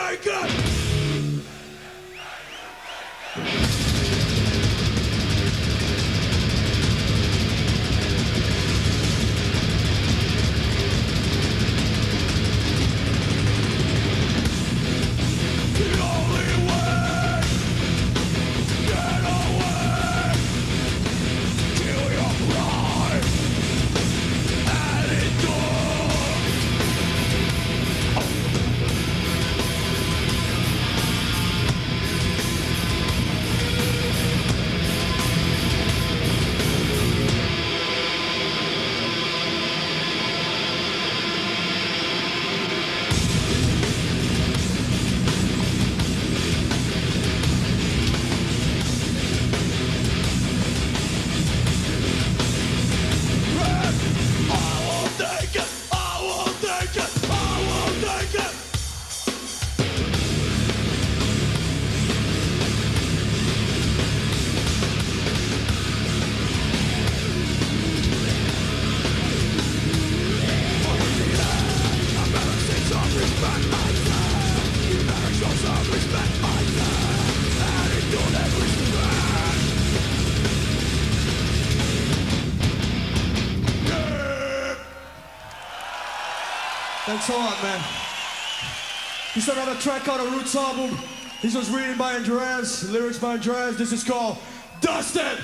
take it. Thanks a lot, man. This is another track on the Roots album. This was written by Andreas, lyrics by Andreas. This is called Dusted.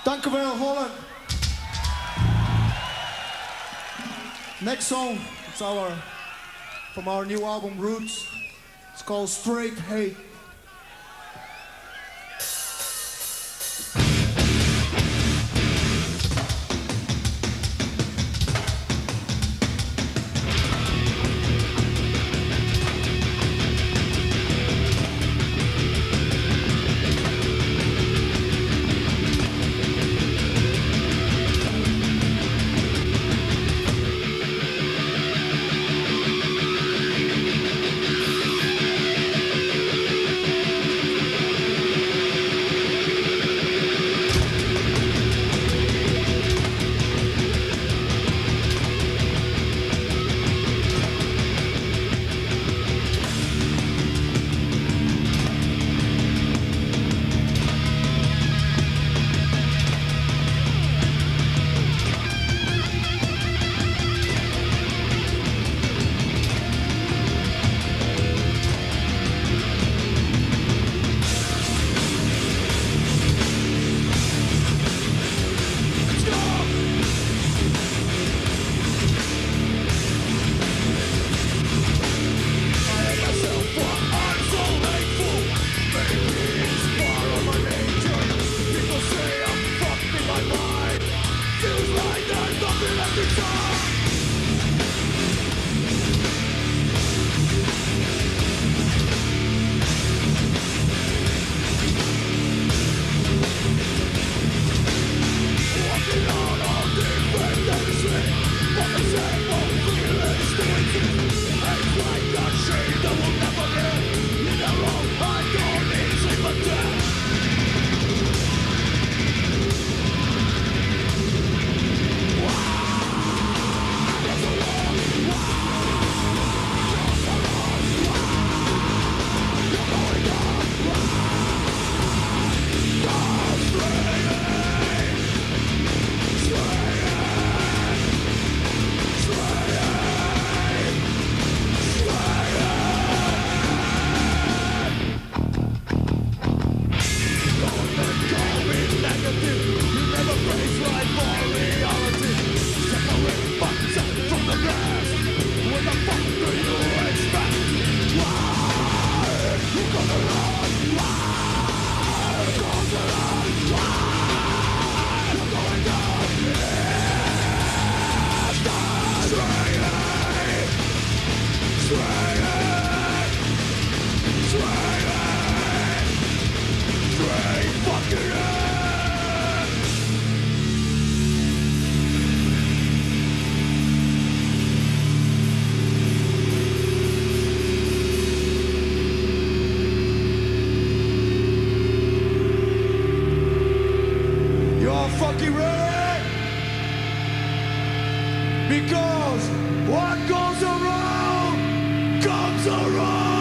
Dankjewel, Holland. Next song, it's from our new album Roots. It's called Straighthate. Because what goes around comes around.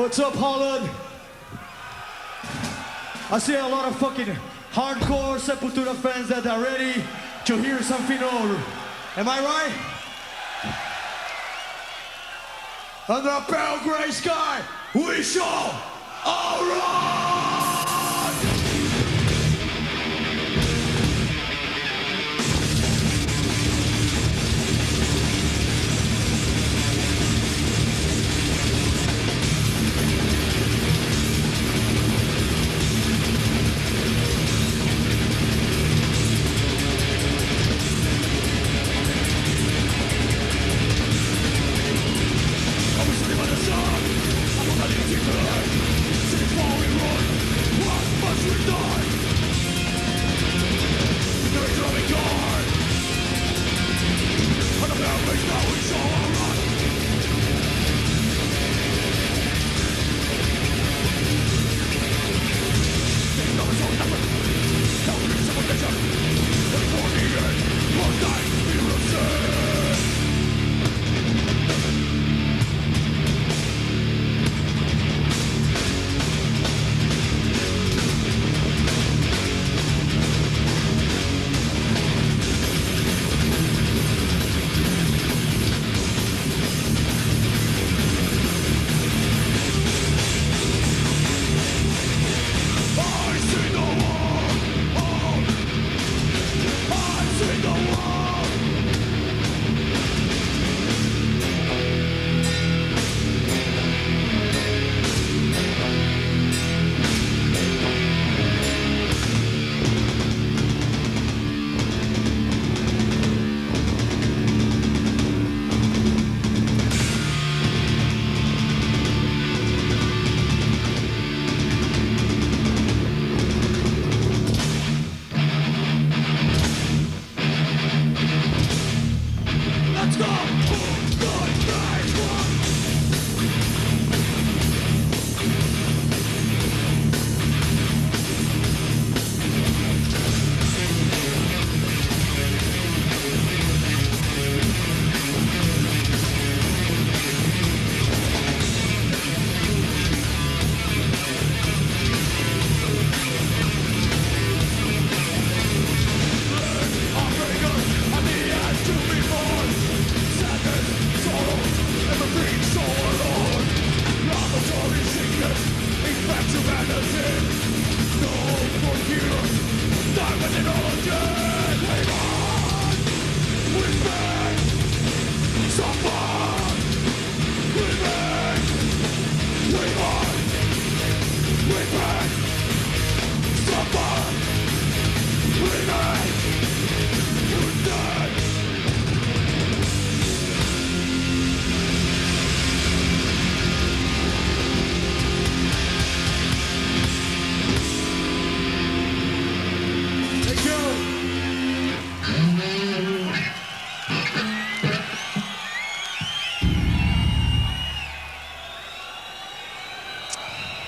What's up, Holland? I see a lot of fucking hardcore Sepultura fans that are ready to hear something old. Am I right? Under a pale gray sky, we shall arise!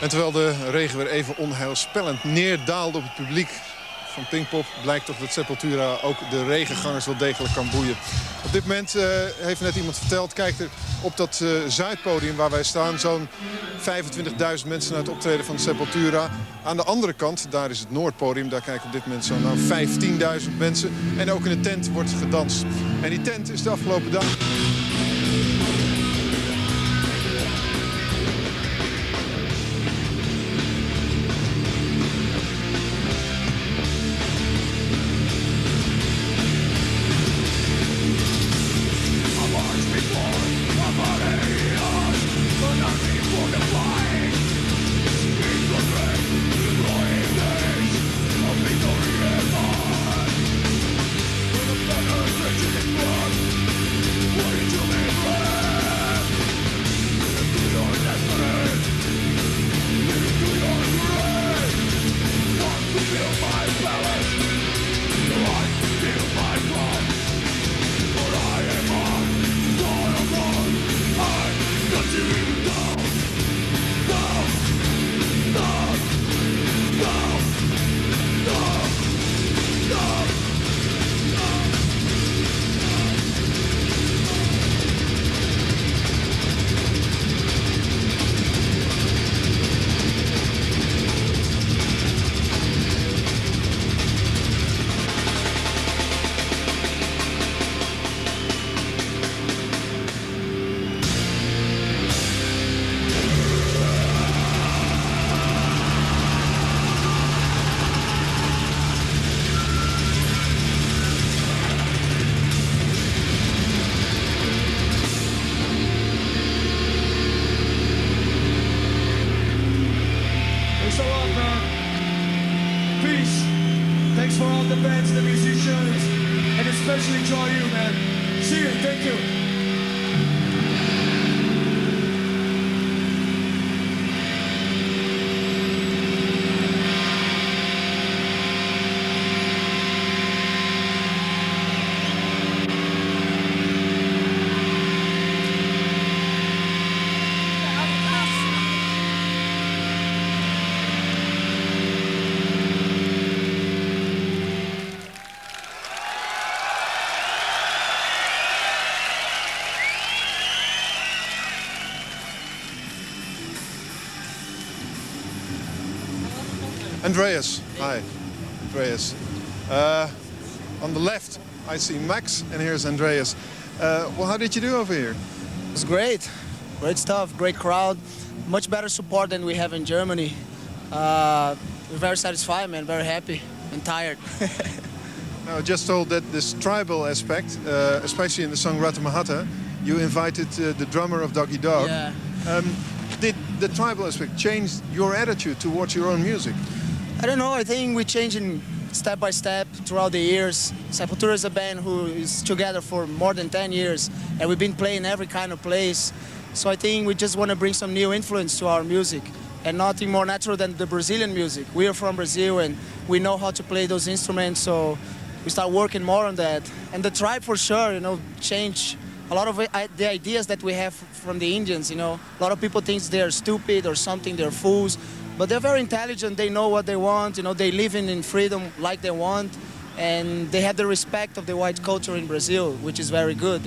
En terwijl de regen weer even onheilspellend neerdaalde op het publiek van Pinkpop, blijkt toch dat Sepultura ook de regengangers wel degelijk kan boeien. Op dit moment heeft net iemand verteld, kijkt er op dat Zuidpodium waar wij staan, zo'n 25.000 mensen naar het optreden van Sepultura. Aan de andere kant, daar is het Noordpodium, daar kijken op dit moment zo'n 15.000 mensen. En ook in de tent wordt gedanst. En die tent is de afgelopen dag... What Thanks for all the bands, the musicians, and especially to all you, man. See you, thank you. Andreas, hi. Andreas. On the left, I see Max, and here's Andreas. Well, how did you do over here? It was great. Great stuff, great crowd. Much better support than we have in Germany. We're very satisfied, man, very happy and tired. Now, I just told that this tribal aspect, especially in the song Rata Mahata, you invited the drummer of Doggy Dog. Yeah. Did the tribal aspect change your attitude towards your own music? I don't know, I think we're changing step by step throughout the years. Sepultura is a band who is together for more than 10 years, and we've been playing every kind of place. So I think we just want to bring some new influence to our music, and nothing more natural than the Brazilian music. We are from Brazil, and we know how to play those instruments, so we start working more on that. And the tribe, for sure, changed a lot of the ideas that we have from the Indians. A lot of people think they're stupid or something, they're fools. But they're very intelligent, they know what they want, they live in freedom like they want, and they have the respect of the white culture in Brazil, which is very good,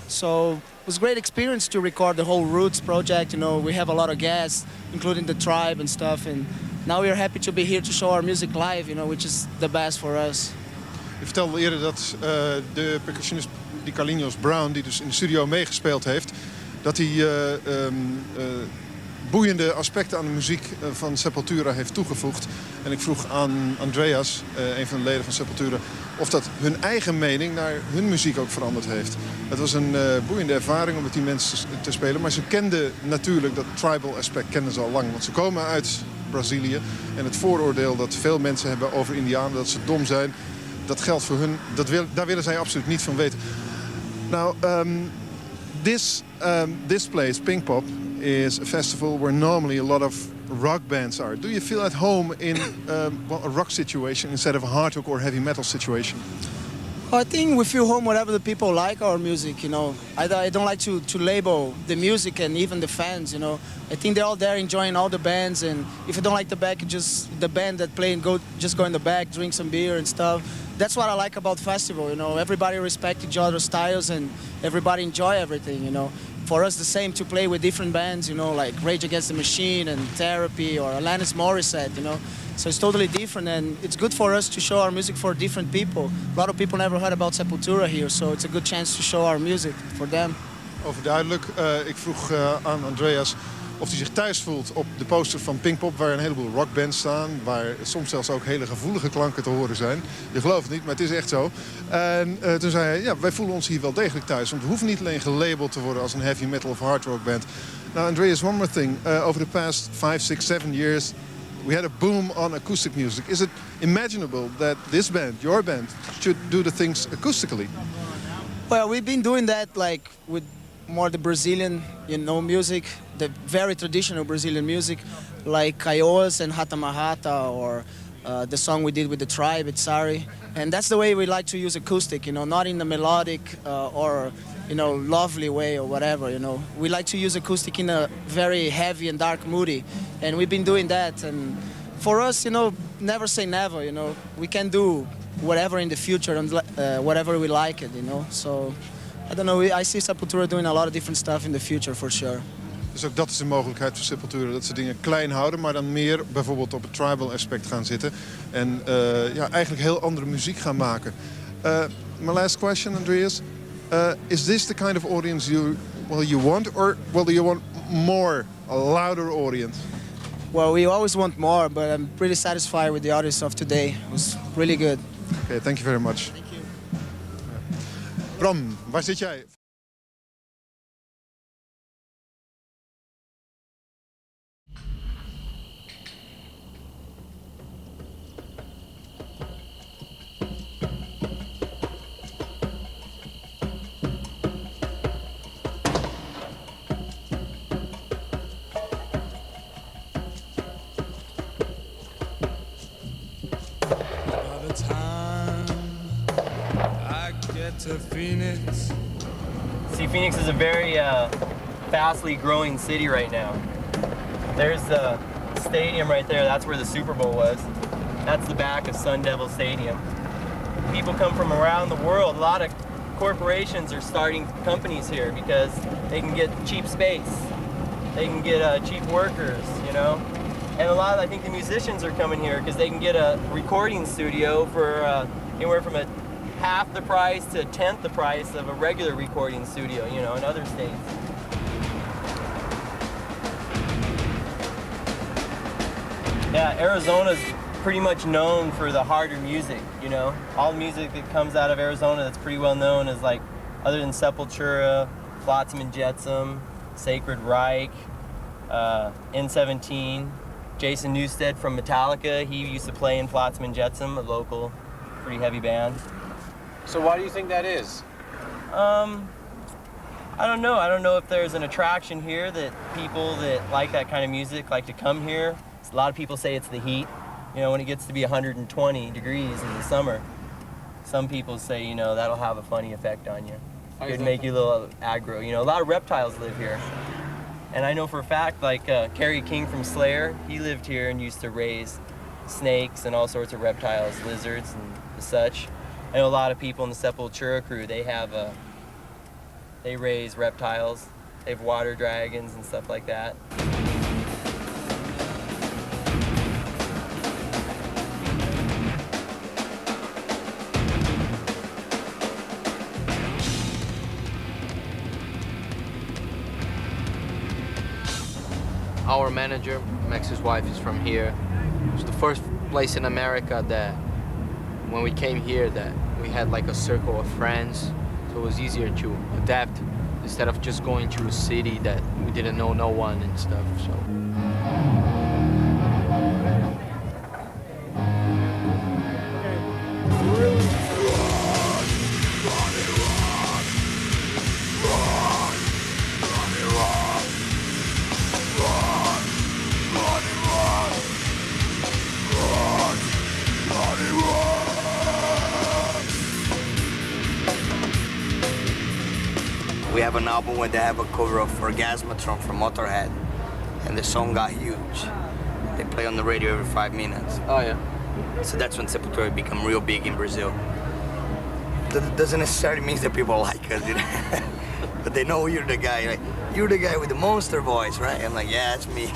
So it was a great experience to record the whole Roots project, we have a lot of guests, including the tribe and stuff, and now we are happy to be here to show our music live, which is the best for us. Je vertelde eerder dat de percussionist die Carlinhos Brown, die dus in de studio meegespeeld heeft, dat hij boeiende aspecten aan de muziek van Sepultura heeft toegevoegd. En ik vroeg aan Andreas, een van de leden van Sepultura, of dat hun eigen mening naar hun muziek ook veranderd heeft. Het was een boeiende ervaring om met die mensen te spelen. Maar ze kenden natuurlijk dat tribal aspect kenden ze al lang. Want ze komen uit Brazilië. En het vooroordeel dat veel mensen hebben over Indianen, dat ze dom zijn, dat geldt voor hun. Daar willen zij absoluut niet van weten. Nou, this place, Pinkpop, is a festival where normally a lot of rock bands are. Do you feel at home in a rock situation instead of a hard rock or heavy metal situation? I think we feel home wherever the people like our music, I don't like to label the music and even the fans, I think they're all there enjoying all the bands, and if you don't like the back, just the band that play and go in the back, drink some beer and stuff. That's what I like about the festival, everybody respect each other's styles and everybody enjoy everything, For us, the same to play with different bands, like Rage Against the Machine and Therapy or Alanis Morissette, So it's totally different, and it's good for us to show our music for different people. A lot of people never heard about Sepultura here, so it's a good chance to show our music for them. Overduidelijk. Ik vroeg aan Andreas of hij zich thuis voelt op de poster van Pinkpop, waar een heleboel rockbands staan, waar soms zelfs ook hele gevoelige klanken te horen zijn. Je gelooft het niet, maar het is echt zo. En toen zei hij, ja, wij voelen ons hier wel degelijk thuis, want we hoeven niet alleen gelabeld te worden als een heavy metal of hard rock band. Now, Andreas, one more thing. Over the past 5, 6, 7 years, we had a boom on acoustic music. Is it imaginable that this band, your band, should do the things acoustically? Well, we've been doing that with more the Brazilian, music, the very traditional Brazilian music, like Caioas and Rata Mahata, or the song we did with the tribe, It's Sorry. And that's the way we like to use acoustic, not in the melodic or, lovely way or whatever, We like to use acoustic in a very heavy and dark moody. And we've been doing that. And for us, never say never, We can do whatever in the future and whatever we like it, So I don't know, I see Sepultura doing a lot of different stuff in the future for sure. Dus ook dat is een mogelijkheid voor Sepultura, dat ze dingen klein houden, maar dan meer bijvoorbeeld op het tribal aspect gaan zitten. En eigenlijk heel andere muziek gaan maken. My last question, Andreas. Is this the kind of audience you want, or do you want more, a louder audience? Well, we always want more, but I'm pretty satisfied with the audience of today. It was really good. Okay, thank you very much. Thank you. Bram, waar zit jij? to Phoenix. See, Phoenix is a very fastly growing city right now. There's the stadium right there. That's where the Super Bowl was. That's the back of Sun Devil Stadium. People come from around the world. A lot of corporations are starting companies here because they can get cheap space. They can get cheap workers, you know? And a lot of, I think the musicians are coming here because they can get a recording studio for anywhere from half the price to a tenth the price of a regular recording studio, you know, in other states. Yeah, Arizona's pretty much known for the harder music, you know? All the music that comes out of Arizona that's pretty well known is like, other than Sepultura, Flotsam and Jetsam, Sacred Reich, N17, Jason Newsted from Metallica, he used to play in Flotsam and Jetsam, a local, pretty heavy band. So why do you think that is? I don't know. I don't know if there's an attraction here that people that like that kind of music like to come here. A lot of people say it's the heat. You know, when it gets to be 120 degrees in the summer, some people say, you know, that'll have a funny effect on you. It'd make you a little aggro. You know, a lot of reptiles live here. And I know for a fact, like Kerry King from Slayer, he lived here and used to raise snakes and all sorts of reptiles, lizards and such. I know a lot of people in the Sepultura crew, they raise reptiles. They have water dragons and stuff like that. Our manager, Max's wife, is from here. It's the first place in America that when we came here that we had like a circle of friends, so it was easier to adapt instead of just going to a city that we didn't know no one and stuff. So. We have an album where they have a cover of Orgasmatron from Motorhead, and the song got huge. They play on the radio every 5 minutes. Oh yeah. So that's when Sepultura become real big in Brazil. That doesn't necessarily mean that people like us, you know? But they know you're the guy. Like, you're the guy with the monster voice, right? I'm like, yeah, that's me.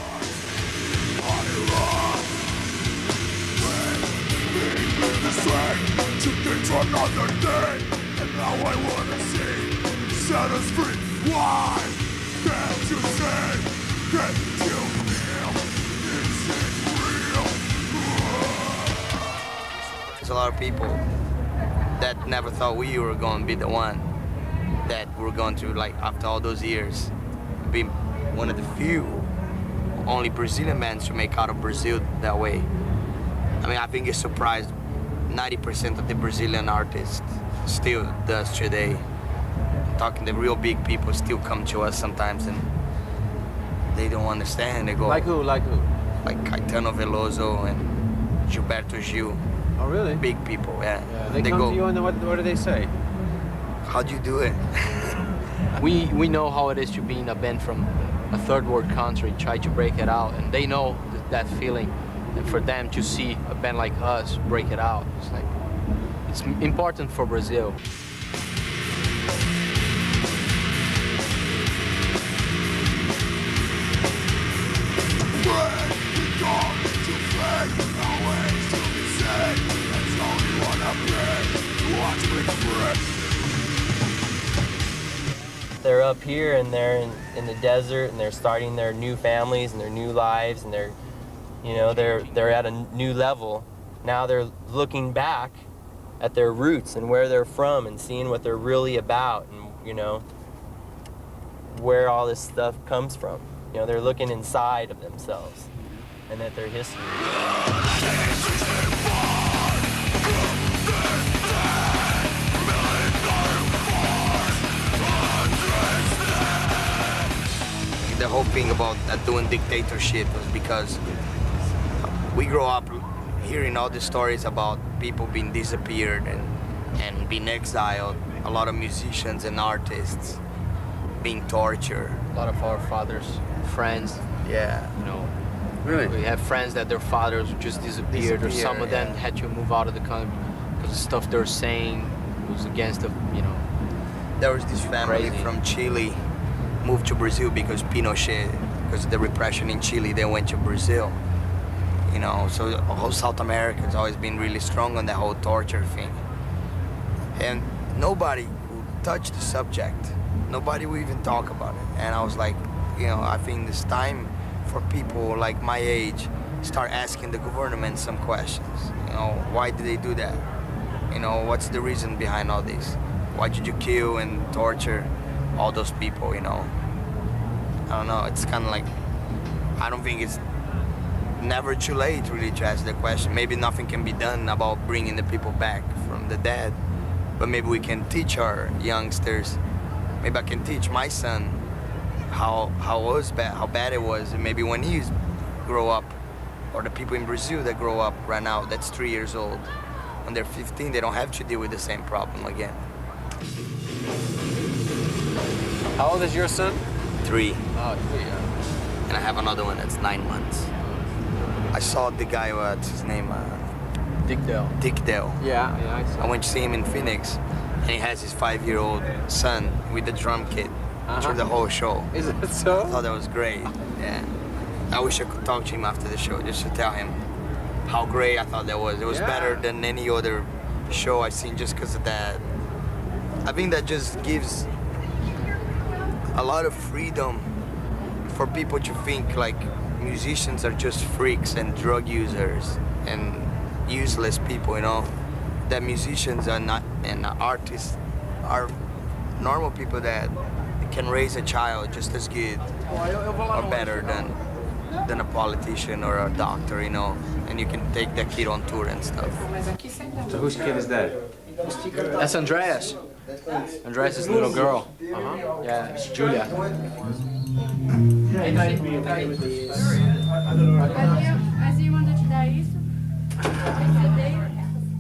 Another day, and now I wanna see. Set us free. Why can't you say? Can't you feel? Is it real? There's a lot of people that never thought we were going to be the one that we're going to, like, after all those years, be one of the few only Brazilian bands to make out of Brazil that way. I mean, I think it surprised 90% of the Brazilian artists still does today. Talking to real big people still come to us sometimes and they don't understand. They go Like who? Like who? like Caetano Veloso and Gilberto Gil. Oh really? Big people, yeah. They come go, to you and what do they say? how'd you do it? We know how it is to be in a band from a third world country, try to break it out, and they know that feeling. And for them to see a band like us break it out, it's like, it's important for Brazil. They're up here and they're in the desert and they're starting their new families and their new lives and they're, you know, they're at a new level. Now they're looking back at their roots and where they're from and seeing what they're really about and, you know, where all this stuff comes from. You know, they're looking inside of themselves and at their history. The whole thing about doing dictatorship was because we grow up hearing all the stories about people being disappeared and being exiled. a lot of musicians and artists being tortured. A lot of our fathers, friends, Yeah. you know, Really? we have friends that their fathers just disappeared, or some of them yeah. had to move out of the country because the stuff they're saying was against the, you know. There was this family Crazy. from Chile moved to Brazil because Pinochet, because of the repression in Chile, they went to Brazil. You know, so the whole South America has always been really strong on that whole torture thing. And nobody would touch the subject. Nobody would even talk about it. And I was like, you know, I think it's time for people like my age start asking the government some questions. You know, why did they do that? You know, what's the reason behind all this? Why did you kill and torture all those people, you know? I don't know, it's kind of like, I don't think it's never too late really to ask the question. Maybe nothing can be done about bringing the people back from the dead, but maybe we can teach our youngsters. Maybe I can teach my son how bad it was, and maybe when he grow up, or the people in Brazil that grow up right now, that's 3 years old, when they're 15, they don't have to deal with the same problem again. How old is your son? 3, Oh, 3, yeah. and I have another one that's 9 months. I saw the guy, what's his name? Dick Dale. Dick Dale. Yeah, I saw. I went to see him in Phoenix, and he has his 5-year-old son with the drum kit through the whole show. Is it so? I thought that was great. Yeah. I wish I could talk to him after the show just to tell him how great I thought that was. It was Yeah. better than any other show I've seen just because of that. I think that just gives a lot of freedom for people to think like musicians are just freaks and drug users and useless people, you know? That musicians are not, and artists are normal people that can raise a child just as good or better than a politician or a doctor, you know? And you can take that kid on tour and stuff. So whose kid is that? That's Andreas. Andreas' little girl. Yeah, it's Julia. Azia mandou te dar isso?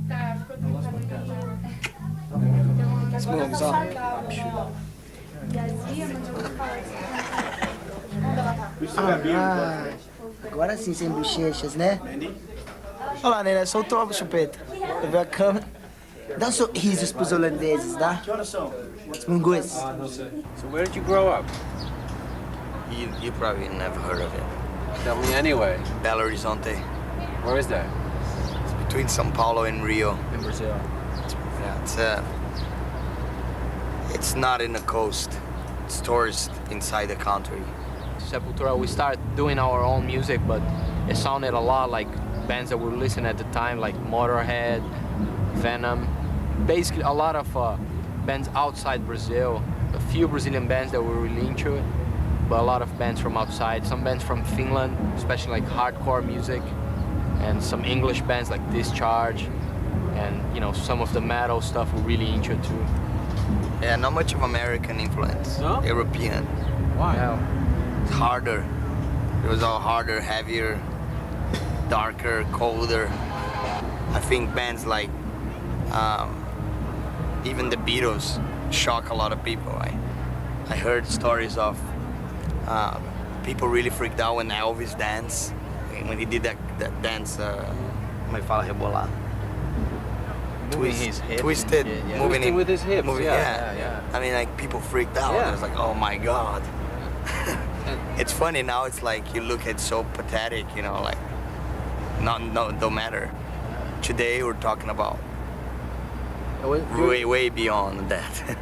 Tá, ficou tentando enganar. Smoke's up. E a Azia mandou te falar isso. Ah, agora sim, sem bochechas, né? Olha lá, Nena, soltou a chupeta. Eu vi a câmera. Dá sorrisos pros holandeses, dá? Os mungus. So where did you grow up? You probably never heard of it. Tell me anyway. Belo Horizonte. Where is that? It's between São Paulo and Rio. In Brazil. Yeah, it's not in the coast. It's tourist inside the country. Sepultura, we started doing our own music, but it sounded a lot like bands that we were listening at the time, like Motorhead, Venom. Basically, a lot of bands outside Brazil. A few Brazilian bands that were really into it, but a lot of bands from outside. Some bands from Finland, especially like hardcore music, and some English bands like Discharge, and you know, some of the metal stuff we're really into too. Yeah, not much of American influence. No? European. Why? It's harder. It was all harder, heavier, darker, colder. I think bands like even the Beatles shock a lot of people. I heard stories of people really freaked out when Elvis danced, when he did that dance, como é que fala, rebolar? Moving his hips. Twisted, and- moving Twisting with his hips, moving, yeah. I mean, like, people freaked out. Yeah. I was like, oh my God. It's funny now, it's like you look at so pathetic, you know, like, don't matter. Today we're talking about way beyond that.